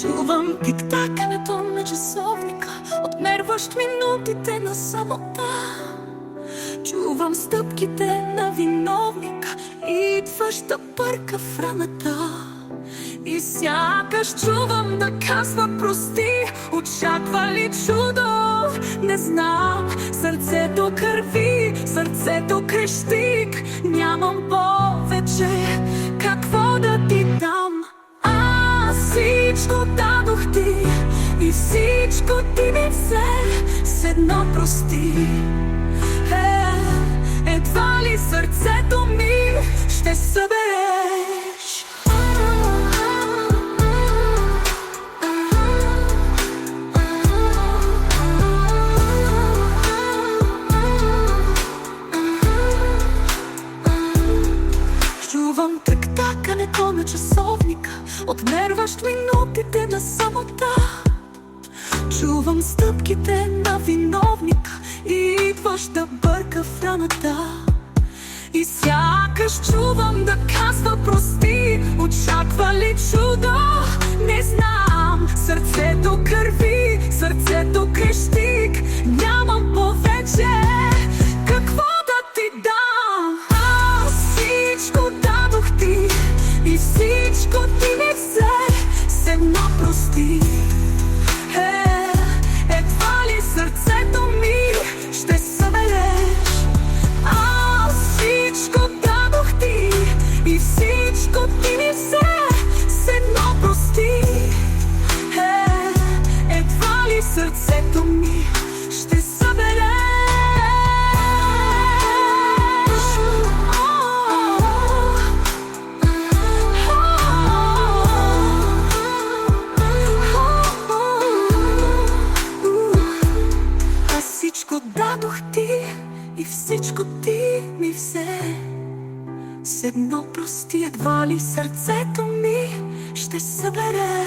Чувам тик-такането на часовника, отмерващ минутите на самота. Чувам стъпките на виновника, идващ да бърка в раната. И сякаш чувам да казва прости, очаква ли чудо? Не знам, сърцето кърви, сърцето крещик. Нямам повече какво да ти дам. Всичко дадох ти и всичко ти ми взе с едно прости. Едва ли сърцето ми ще събереш? Чувам тък-такането на часовника, отмерващ минутите на самота. Чувам стъпките на виновника, идващ да бърка в раната. И сякаш чувам да казва прости, очаква ли чудо? Не знам, сърцето кърви, сърцето крещик. Нямам повече какво да ти дам. Всичко дадох ти и всичко ти ми взе с едно прости. Едва ли сърцето ми ще събереш? Всичко дадох ти и всичко ти ми взе с едно прости. Едва ли сърцето ми ще събереш? Всичко дадох ти и всичко ти ми взе с едно прости. Едва ли сърцето ми ще събере?